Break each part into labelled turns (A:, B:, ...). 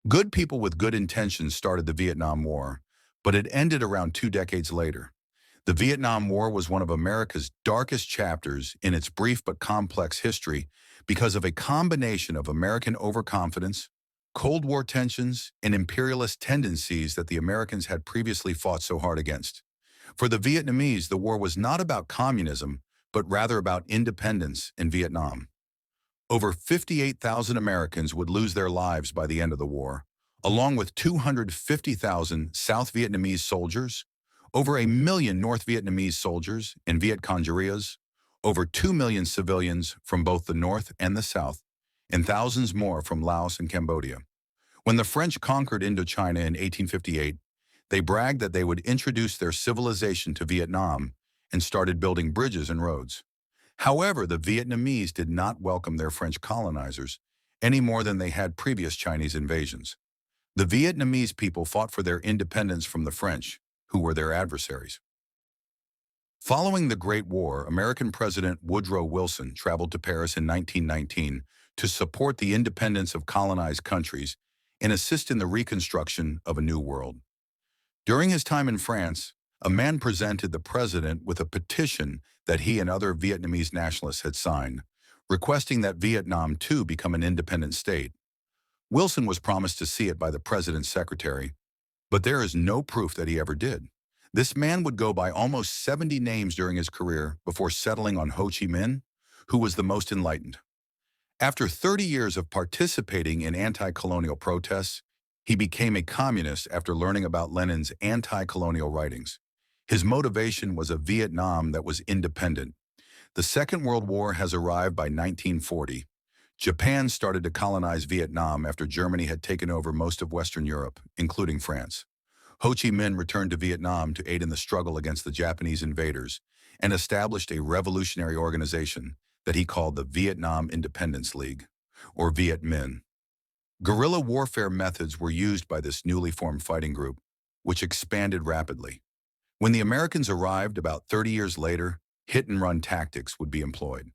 A: Good people with good intentions started the Vietnam War, but it ended around 2 decades later. The Vietnam War was one of America's darkest chapters in its brief but complex history because of a combination of American overconfidence, Cold War tensions, and imperialist tendencies that the Americans had previously fought so hard against. For the Vietnamese, the war was not about communism, but rather about independence in Vietnam. Over 58,000 Americans would lose their lives by the end of the war, along with 250,000 South Vietnamese soldiers, over a million North Vietnamese soldiers and Viet Cong guerrillas, over 2 million civilians from both the North and the South, and thousands more from Laos and Cambodia. When the French conquered Indochina in 1858, they bragged that they would introduce their civilization to Vietnam and started building bridges and roads. However, the Vietnamese did not welcome their French colonizers any more than they had previous Chinese invasions. The Vietnamese people fought for their independence from the French, who were their adversaries. Following the Great War, American President Woodrow Wilson traveled to Paris in 1919 to support the independence of colonized countries and assist in the reconstruction of a new world. During his time in France, a man presented the president with a petition that he and other Vietnamese nationalists had signed, requesting that Vietnam too become an independent state. Wilson was promised to see it by the president's secretary, but there is no proof that he ever did. This man would go by almost 70 names during his career before settling on Ho Chi Minh, who was the most enlightened. After 30 years of participating in anti-colonial protests, he became a communist after learning about Lenin's anti-colonial writings. His motivation was a Vietnam that was independent. The Second World War has arrived by 1940. Japan started to colonize Vietnam after Germany had taken over most of Western Europe, including France. Ho Chi Minh returned to Vietnam to aid in the struggle against the Japanese invaders and established a revolutionary organization that he called the Vietnam Independence League, or Viet Minh. Guerrilla warfare methods were used by this newly formed fighting group, which expanded rapidly. When the Americans arrived about 30 years later, hit-and-run tactics would be employed.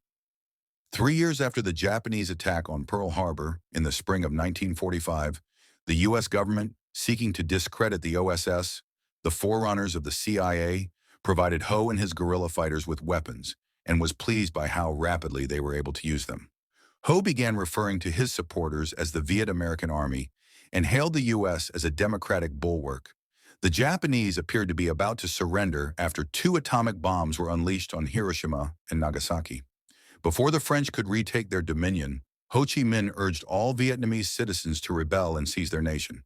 A: 3 years after the Japanese attack on Pearl Harbor in the spring of 1945, the U.S. government, seeking to discredit the OSS, the forerunners of the CIA, provided Ho and his guerrilla fighters with weapons and was pleased by how rapidly they were able to use them. Ho began referring to his supporters as the Viet American Army and hailed the U.S. as a democratic bulwark. The Japanese appeared to be about to surrender after 2 atomic bombs were unleashed on Hiroshima and Nagasaki. Before the French could retake their dominion, Ho Chi Minh urged all Vietnamese citizens to rebel and seize their nation.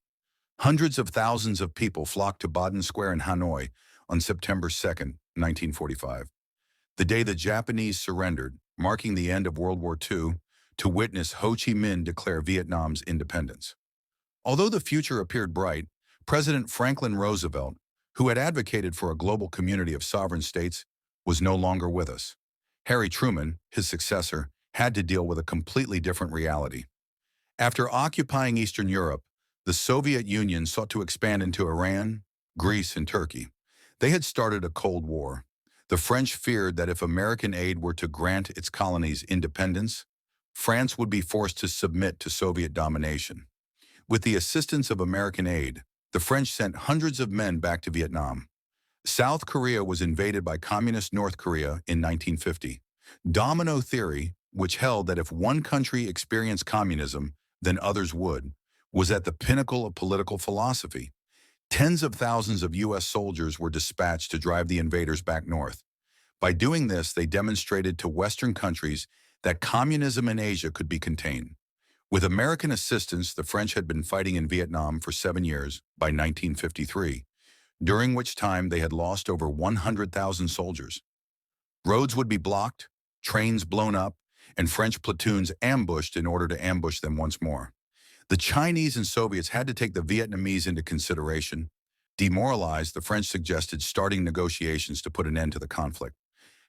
A: Hundreds of thousands of people flocked to Baden Square in Hanoi on September 2, 1945, the day the Japanese surrendered, marking the end of World War II, to witness Ho Chi Minh declare Vietnam's independence. Although the future appeared bright, President Franklin Roosevelt, who had advocated for a global community of sovereign states, was no longer with us. Harry Truman, his successor, had to deal with a completely different reality. After occupying Eastern Europe, the Soviet Union sought to expand into Iran, Greece, and Turkey. They had started a Cold War. The French feared that if American aid were to grant its colonies independence, France would be forced to submit to Soviet domination. With the assistance of American aid, the French sent hundreds of men back to Vietnam. South Korea was invaded by Communist North Korea in 1950. Domino theory, which held that if one country experienced communism, then others would, was at the pinnacle of political philosophy. Tens of thousands of U.S. soldiers were dispatched to drive the invaders back north. By doing this, they demonstrated to Western countries that communism in Asia could be contained. With American assistance, the French had been fighting in Vietnam for 7 years by 1953, during which time they had lost over 100,000 soldiers. Roads would be blocked, trains blown up, and French platoons ambushed in order to ambush them once more. The Chinese and Soviets had to take the Vietnamese into consideration. Demoralized, the French suggested starting negotiations to put an end to the conflict.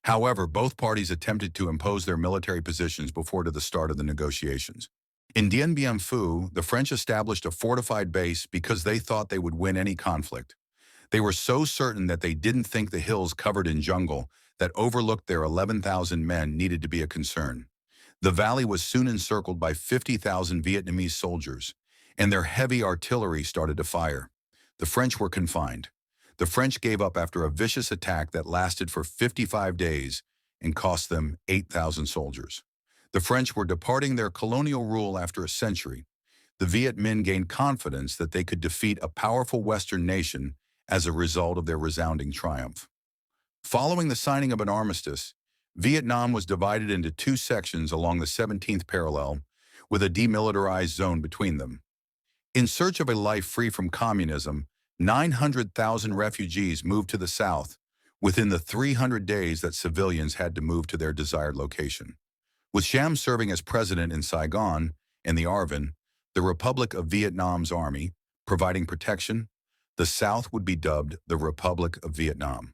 A: However, both parties attempted to impose their military positions before the start of the negotiations. In Dien Bien Phu, the French established a fortified base because they thought they would win any conflict. They were so certain that they didn't think the hills covered in jungle that overlooked their 11,000 men needed to be a concern. The valley was soon encircled by 50,000 Vietnamese soldiers, and their heavy artillery started to fire. The French were confined. The French gave up after a vicious attack that lasted for 55 days and cost them 8,000 soldiers. The French were departing their colonial rule after a century. The Viet Minh gained confidence that they could defeat a powerful Western nation as a result of their resounding triumph. Following the signing of an armistice, Vietnam was divided into two sections along the 17th parallel, with a demilitarized zone between them. In search of a life free from communism, 900,000 refugees moved to the south within the 300 days that civilians had to move to their desired location. With Siem serving as president in Saigon and the ARVN, the Republic of Vietnam's army, providing protection, the South would be dubbed the Republic of Vietnam.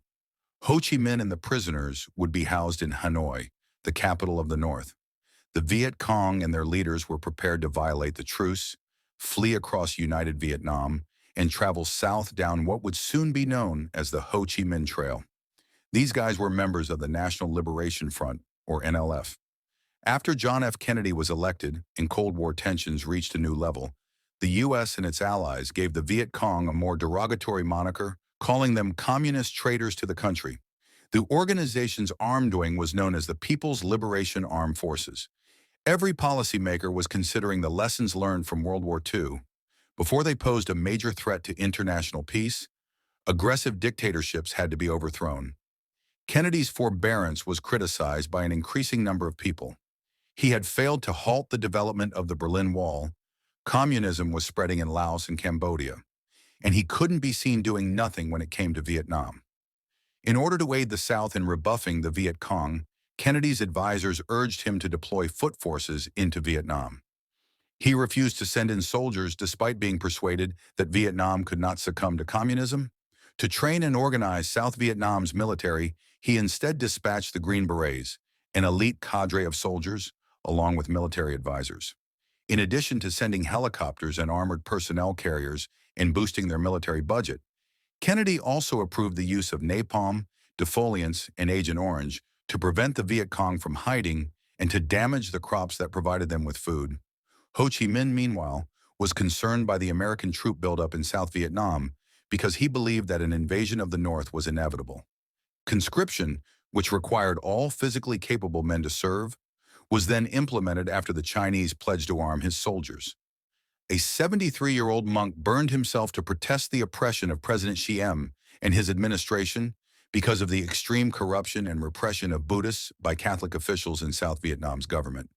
A: Ho Chi Minh and the prisoners would be housed in Hanoi, the capital of the North. The Viet Cong and their leaders were prepared to violate the truce, flee across united Vietnam, and travel south down what would soon be known as the Ho Chi Minh Trail. These guys were members of the National Liberation Front, or NLF. After John F. Kennedy was elected and Cold War tensions reached a new level, the U.S. and its allies gave the Viet Cong a more derogatory moniker, calling them communist traitors to the country. The organization's armed wing was known as the People's Liberation Armed Forces. Every policymaker was considering the lessons learned from World War II. Before they posed a major threat to international peace, aggressive dictatorships had to be overthrown. Kennedy's forbearance was criticized by an increasing number of people. He had failed to halt the development of the Berlin Wall, communism was spreading in Laos and Cambodia, and he couldn't be seen doing nothing when it came to Vietnam. In order to aid the South in rebuffing the Viet Cong, Kennedy's advisors urged him to deploy foot forces into Vietnam. He refused to send in soldiers despite being persuaded that Vietnam could not succumb to communism. To train and organize South Vietnam's military, he instead dispatched the Green Berets, an elite cadre of soldiers, along with military advisors. In addition to sending helicopters and armored personnel carriers and boosting their military budget, Kennedy also approved the use of napalm, defoliants, and Agent Orange to prevent the Viet Cong from hiding and to damage the crops that provided them with food. Ho Chi Minh, meanwhile, was concerned by the American troop buildup in South Vietnam because he believed that an invasion of the North was inevitable. Conscription, which required all physically capable men to serve, was then implemented after the Chinese pledged to arm his soldiers. A 73-year-old monk burned himself to protest the oppression of President Siem and his administration because of the extreme corruption and repression of Buddhists by Catholic officials in South Vietnam's government.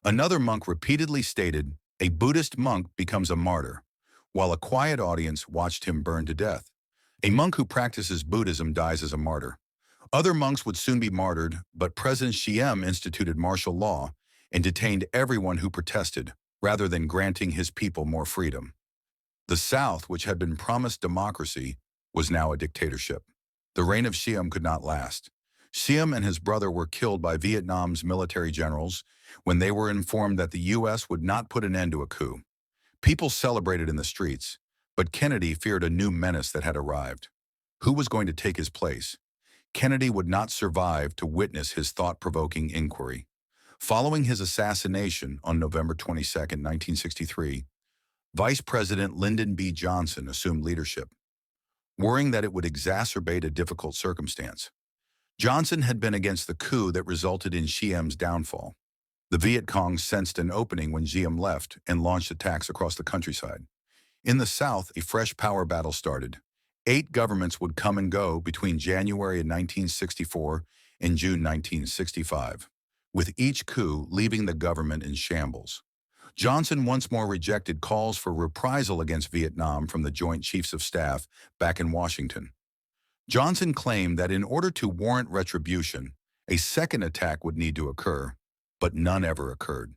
A: Another monk repeatedly stated, "A Buddhist monk becomes a martyr," while a quiet audience watched him burn to death. A monk who practices Buddhism dies as a martyr. Other monks would soon be martyred, but President Siem instituted martial law and detained everyone who protested, rather than granting his people more freedom. The South, which had been promised democracy, was now a dictatorship. The reign of Siem could not last. Siem and his brother were killed by Vietnam's military generals when they were informed that the U.S. would not put an end to a coup. People celebrated in the streets, but Kennedy feared a new menace that had arrived. Who was going to take his place? Kennedy would not survive to witness his thought-provoking inquiry. Following his assassination on November 22, 1963, Vice President Lyndon B. Johnson assumed leadership, worrying that it would exacerbate a difficult circumstance. Johnson had been against the coup that resulted in Siem's downfall. The Viet Cong sensed an opening when Siem left and launched attacks across the countryside. In the South, a fresh power battle started. 8 governments would come and go between January 1964 and June 1965, with each coup leaving the government in shambles. Johnson once more rejected calls for reprisal against Vietnam from the Joint Chiefs of Staff back in Washington. Johnson claimed that in order to warrant retribution, a second attack would need to occur, but none ever occurred.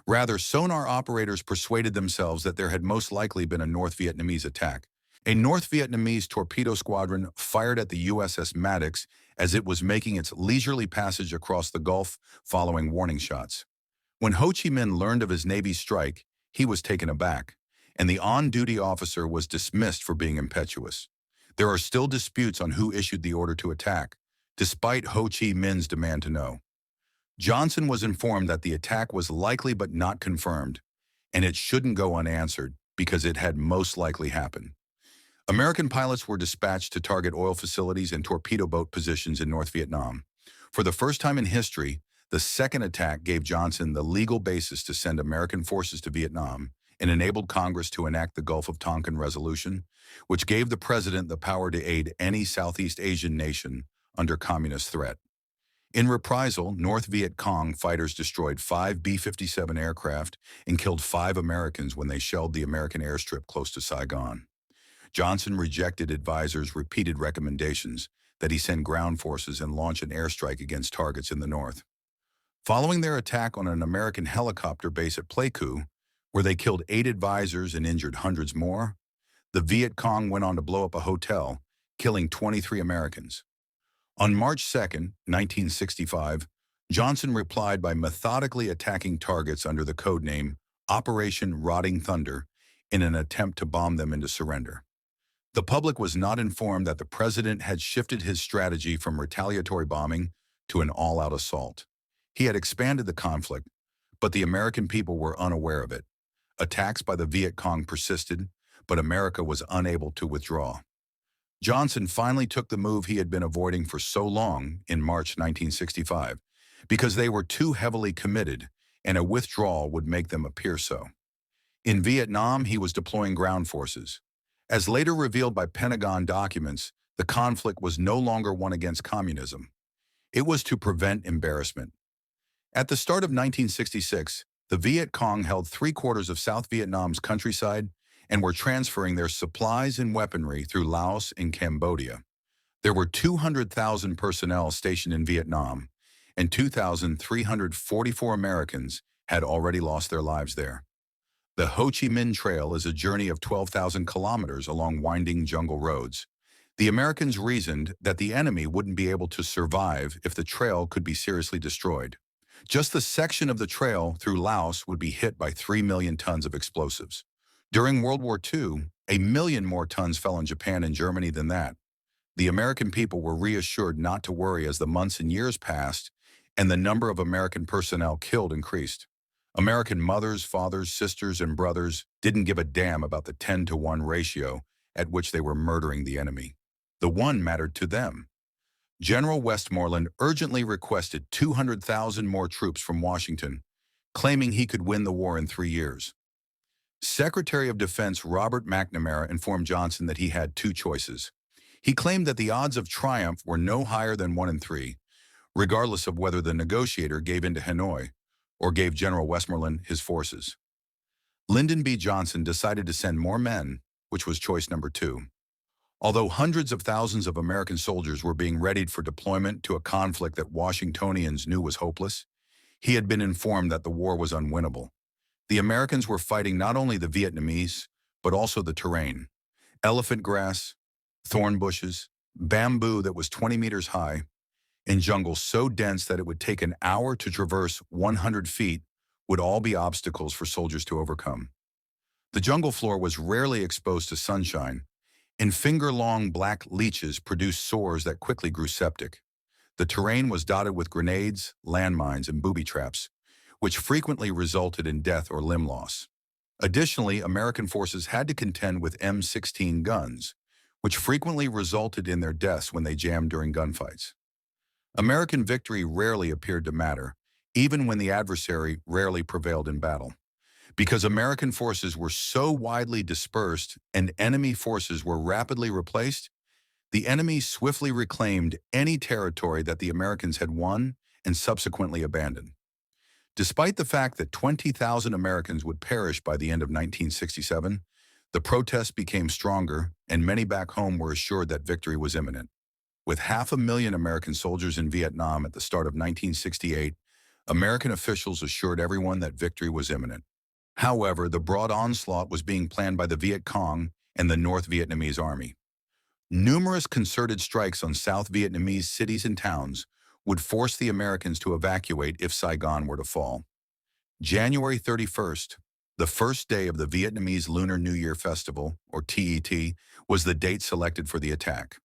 A: Rather, sonar operators persuaded themselves that there had most likely been a North Vietnamese attack. A North Vietnamese torpedo squadron fired at the USS Maddox as it was making its leisurely passage across the Gulf following warning shots. When Ho Chi Minh learned of his Navy's strike, he was taken aback, and the on-duty officer was dismissed for being impetuous. There are still disputes on who issued the order to attack, despite Ho Chi Minh's demand to know. Johnson was informed that the attack was likely but not confirmed, and it shouldn't go unanswered because it had most likely happened. American pilots were dispatched to target oil facilities and torpedo boat positions in North Vietnam. For the first time in history, the second attack gave Johnson the legal basis to send American forces to Vietnam and enabled Congress to enact the Gulf of Tonkin Resolution, which gave the president the power to aid any Southeast Asian nation under communist threat. In reprisal, North Viet Cong fighters destroyed 5 B-57 aircraft and killed 5 Americans when they shelled the American airstrip close to Saigon. Johnson rejected advisors' repeated recommendations that he send ground forces and launch an airstrike against targets in the north. Following their attack on an American helicopter base at Pleiku, where they killed 8 advisors and injured hundreds more, the Viet Cong went on to blow up a hotel, killing 23 Americans. On March 2, 1965, Johnson replied by methodically attacking targets under the codename Operation Rotting Thunder in an attempt to bomb them into surrender. The public was not informed that the president had shifted his strategy from retaliatory bombing to an all-out assault. He had expanded the conflict, but the American people were unaware of it. Attacks by the Viet Cong persisted, but America was unable to withdraw. Johnson finally took the move he had been avoiding for so long in March 1965, because they were too heavily committed, and a withdrawal would make them appear so. In Vietnam, he was deploying ground forces. As later revealed by Pentagon documents, the conflict was no longer one against communism. It was to prevent embarrassment. At the start of 1966, the Viet Cong held 3/4 of South Vietnam's countryside and were transferring their supplies and weaponry through Laos and Cambodia. There were 200,000 personnel stationed in Vietnam, and 2,344 Americans had already lost their lives there. The Ho Chi Minh Trail is a journey of 12,000 kilometers along winding jungle roads. The Americans reasoned that the enemy wouldn't be able to survive if the trail could be seriously destroyed. Just the section of the trail through Laos would be hit by 3 million tons of explosives. During World War II, 1 million more tons fell on Japan and Germany than that. The American people were reassured not to worry as the months and years passed and the number of American personnel killed increased. American mothers, fathers, sisters, and brothers didn't give a damn about the 10-to-1 ratio at which they were murdering the enemy. The one mattered to them. General Westmoreland urgently requested 200,000 more troops from Washington, claiming he could win the war in 3 years. Secretary of Defense Robert McNamara informed Johnson that he had 2 choices. He claimed that the odds of triumph were no higher than 1 in 3, regardless of whether the negotiator gave in to Hanoi or gave General Westmoreland his forces. Lyndon B. Johnson decided to send more men, which was choice number 2. Although hundreds of thousands of American soldiers were being readied for deployment to a conflict that Washingtonians knew was hopeless, he had been informed that the war was unwinnable. The Americans were fighting not only the Vietnamese, but also the terrain. Elephant grass, thorn bushes, bamboo that was 20 meters high, and jungle so dense that it would take an hour to traverse 100 feet would all be obstacles for soldiers to overcome. The jungle floor was rarely exposed to sunshine, and finger-long black leeches produced sores that quickly grew septic. The terrain was dotted with grenades, landmines, and booby traps, which frequently resulted in death or limb loss. Additionally, American forces had to contend with M16 guns, which frequently resulted in their deaths when they jammed during gunfights. American victory rarely appeared to matter, even when the adversary rarely prevailed in battle. Because American forces were so widely dispersed and enemy forces were rapidly replaced, the enemy swiftly reclaimed any territory that the Americans had won and subsequently abandoned. Despite the fact that 20,000 Americans would perish by the end of 1967, the protests became stronger, and many back home were assured that victory was imminent. With 500,000 American soldiers in Vietnam at the start of 1968, American officials assured everyone that victory was imminent. However, the broad onslaught was being planned by the Viet Cong and the North Vietnamese army. Numerous concerted strikes on South Vietnamese cities and towns would force the Americans to evacuate if Saigon were to fall. January 31st, the first day of the Vietnamese Lunar New Year Festival, or TET, was the date selected for the attack.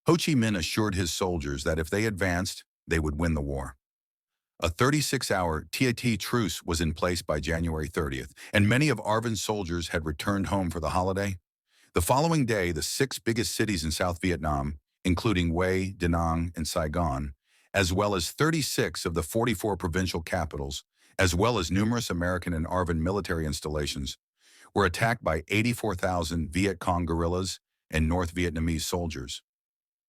A: Ho Chi Minh assured his soldiers that if they advanced, they would win the war. A 36-hour TAT truce was in place by January 30th, and many of Arvin's soldiers had returned home for the holiday. The following day, the six biggest cities in South Vietnam, including Hue, Da Nang, and Saigon, as well as 36 of the 44 provincial capitals, as well as numerous American and Arvin military installations, were attacked by 84,000 Viet Cong guerrillas and North Vietnamese soldiers.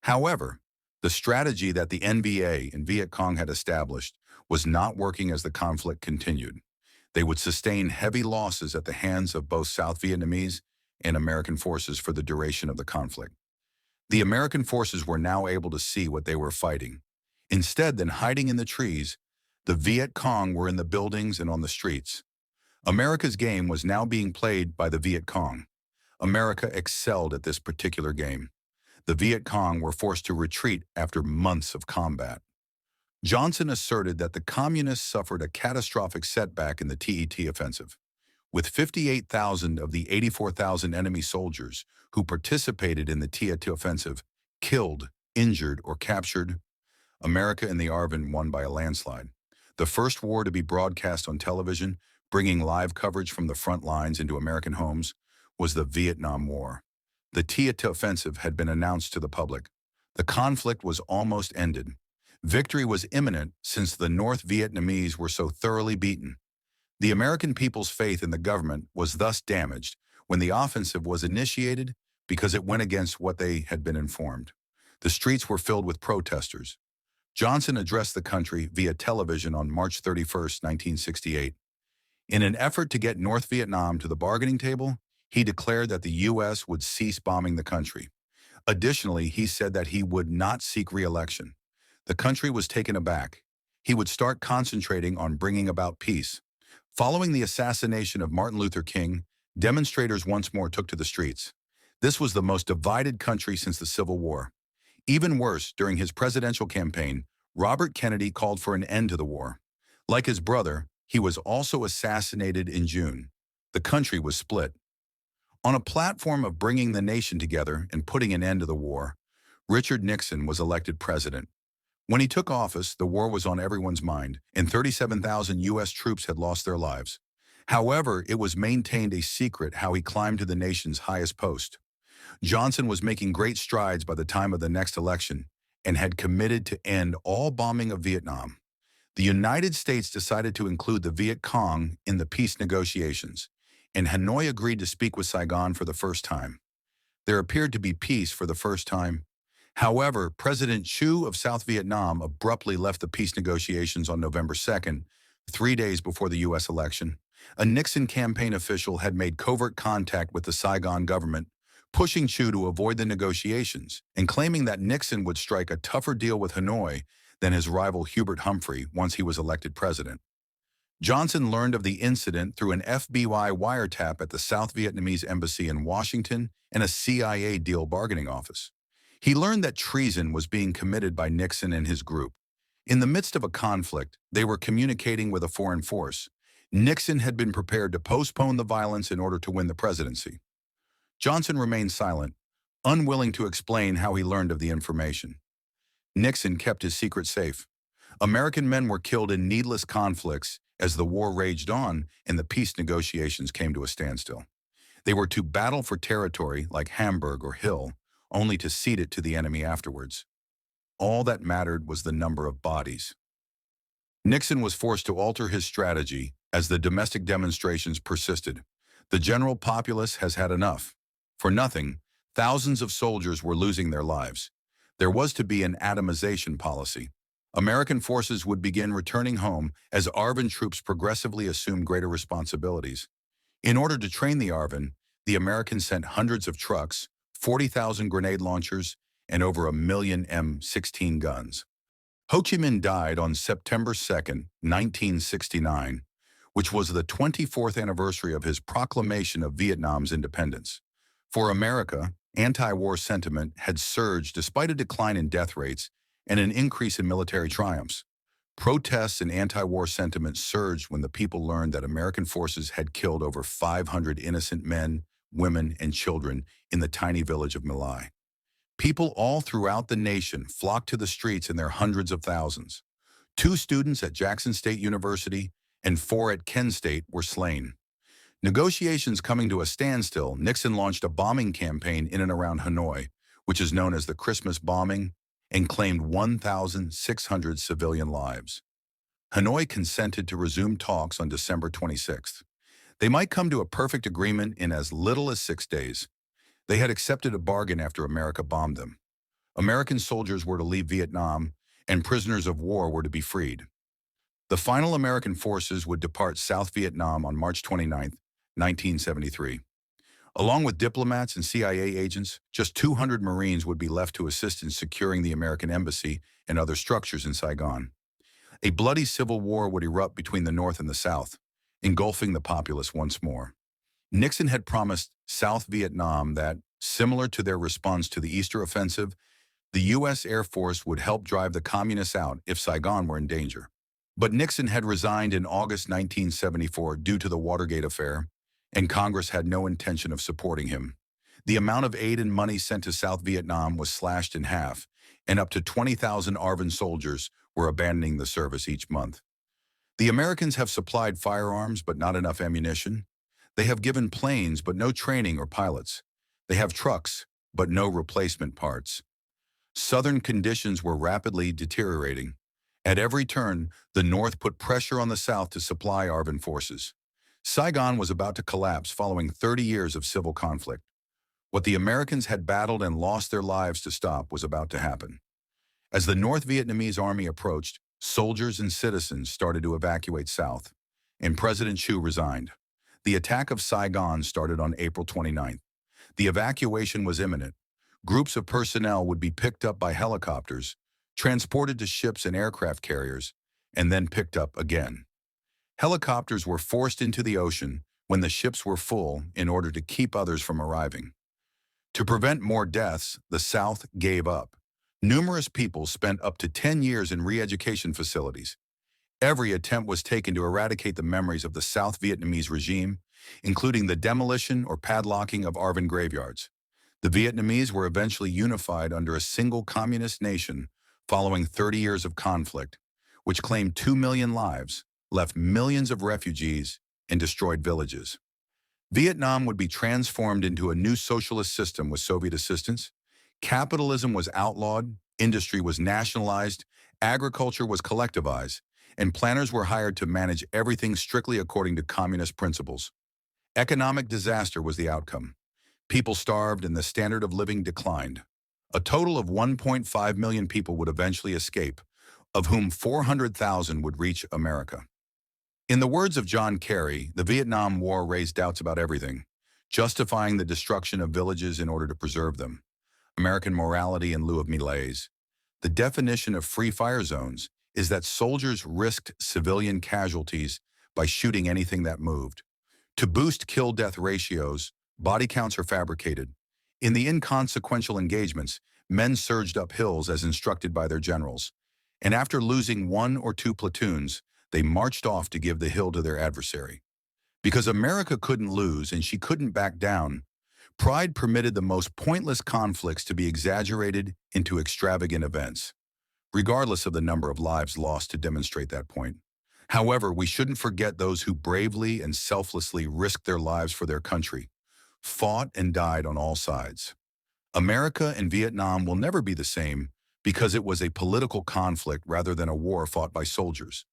A: However, the strategy that the NVA and Viet Cong had established was not working as the conflict continued. They would sustain heavy losses at the hands of both South Vietnamese and American forces for the duration of the conflict. The American forces were now able to see what they were fighting. Instead than hiding in the trees, the Viet Cong were in the buildings and on the streets. America's game was now being played by the Viet Cong. America excelled at this particular game. The Viet Cong were forced to retreat after months of combat. Johnson asserted that the Communists suffered a catastrophic setback in the TET offensive. With 58,000 of the 84,000 enemy soldiers who participated in the TET offensive killed, injured, or captured, America and the Arvin won by a landslide. The first war to be broadcast on television, bringing live coverage from the front lines into American homes, was the Vietnam War. The TET offensive had been announced to the public. The conflict was almost ended. Victory was imminent since the North Vietnamese were so thoroughly beaten. The American people's faith in the government was thus damaged when the offensive was initiated because it went against what they had been informed. The streets were filled with protesters. Johnson addressed the country via television on March 31, 1968. In an effort to get North Vietnam to the bargaining table, he declared that the U.S. would cease bombing the country. Additionally, he said that he would not seek re-election. The country was taken aback. He would start concentrating on bringing about peace. Following the assassination of Martin Luther King, demonstrators once more took to the streets. This was the most divided country since the Civil War. Even worse, during his presidential campaign, Robert Kennedy called for an end to the war. Like his brother, he was also assassinated in June. The country was split. On a platform of bringing the nation together and putting an end to the war, Richard Nixon was elected president. When he took office, the war was on everyone's mind, and 37,000 U.S. troops had lost their lives. However, it was maintained a secret how he climbed to the nation's highest post. Johnson was making great strides by the time of the next election and had committed to end all bombing of Vietnam. The United States decided to include the Viet Cong in the peace negotiations, and Hanoi agreed to speak with Saigon for the first time. There appeared to be peace for the first time. However, President Chu of South Vietnam abruptly left the peace negotiations on November 2nd, 3 days before the U.S. election. A Nixon campaign official had made covert contact with the Saigon government, pushing Chu to avoid the negotiations and claiming that Nixon would strike a tougher deal with Hanoi than his rival Hubert Humphrey once he was elected president. Johnson learned of the incident through an FBI wiretap at the South Vietnamese embassy in Washington and a CIA deal bargaining office. He learned that treason was being committed by Nixon and his group. In the midst of a conflict, they were communicating with a foreign force. Nixon had been prepared to postpone the violence in order to win the presidency. Johnson remained silent, unwilling to explain how he learned of the information. Nixon kept his secret safe. American men were killed in needless conflicts as the war raged on and the peace negotiations came to a standstill. They were to battle for territory like Hamburg or Hill, only to cede it to the enemy afterwards. All that mattered was the number of bodies. Nixon was forced to alter his strategy as the domestic demonstrations persisted. The general populace has had enough. For nothing, thousands of soldiers were losing their lives. There was to be an atomization policy. American forces would begin returning home as Arvin troops progressively assumed greater responsibilities. In order to train the Arvin, the Americans sent hundreds of trucks, 40,000 grenade launchers, and over 1 million M16 guns. Ho Chi Minh died on September 2, 1969, which was the 24th anniversary of his proclamation of Vietnam's independence. For America, anti-war sentiment had surged despite a decline in death rates and an increase in military triumphs. Protests and anti-war sentiment surged when the people learned that American forces had killed over 500 innocent men, women, and children in the tiny village of My Lai. People all throughout the nation flocked to the streets in their hundreds of thousands. 2 students at Jackson State University and 4 at Kent State were slain. Negotiations coming to a standstill, Nixon launched a bombing campaign in and around Hanoi, which is known as the Christmas bombing, and claimed 1,600 civilian lives. Hanoi consented to resume talks on December 26th. They might come to a perfect agreement in as little as 6 days. They had accepted a bargain after America bombed them. American soldiers were to leave Vietnam, and prisoners of war were to be freed. The final American forces would depart South Vietnam on March 29, 1973. Along with diplomats and CIA agents, just 200 Marines would be left to assist in securing the American embassy and other structures in Saigon. A bloody civil war would erupt between the North and the South, engulfing the populace once more. Nixon had promised South Vietnam that, similar to their response to the Easter offensive, the U.S. Air Force would help drive the communists out if Saigon were in danger. But Nixon had resigned in August 1974 due to the Watergate affair, and Congress had no intention of supporting him. The amount of aid and money sent to South Vietnam was slashed in half, and up to 20,000 ARVN soldiers were abandoning the service each month. The Americans have supplied firearms but not enough ammunition. They have given planes but no training or pilots. They have trucks but no replacement parts. Southern conditions were rapidly deteriorating. At every turn, the North put pressure on the South to supply ARVN forces. Saigon was about to collapse following 30 years of civil conflict. What the Americans had battled and lost their lives to stop was about to happen. As the North Vietnamese army approached, soldiers and citizens started to evacuate south, and President Chu resigned. The attack of Saigon started on April 29th. The evacuation was imminent. Groups of personnel would be picked up by helicopters, transported to ships and aircraft carriers, and then picked up again. Helicopters were forced into the ocean when the ships were full in order to keep others from arriving. To prevent more deaths, the South gave up. Numerous people spent up to 10 years in re-education facilities. Every attempt was taken to eradicate the memories of the South Vietnamese regime, including the demolition or padlocking of ARVN graveyards. The Vietnamese were eventually unified under a single communist nation following 30 years of conflict, which claimed 2 million lives, left millions of refugees, and destroyed villages. Vietnam would be transformed into a new socialist system with Soviet assistance. Capitalism was outlawed, industry was nationalized, agriculture was collectivized, and planners were hired to manage everything strictly according to communist principles. Economic disaster was the outcome. People starved and the standard of living declined. A total of 1.5 million people would eventually escape, of whom 400,000 would reach America. In the words of John Kerry, the Vietnam War raised doubts about everything, justifying the destruction of villages in order to preserve them. American morality in lieu of melees. The definition of free fire zones is that soldiers risked civilian casualties by shooting anything that moved. To boost kill-death ratios, body counts are fabricated. In the inconsequential engagements, men surged up hills as instructed by their generals, and after losing 1 or 2 platoons, they marched off to give the hill to their adversary. Because America couldn't lose and she couldn't back down, pride permitted the most pointless conflicts to be exaggerated into extravagant events, regardless of the number of lives lost to demonstrate that point. However, we shouldn't forget those who bravely and selflessly risked their lives for their country, fought and died on all sides. America and Vietnam will never be the same because it was a political conflict rather than a war fought by soldiers.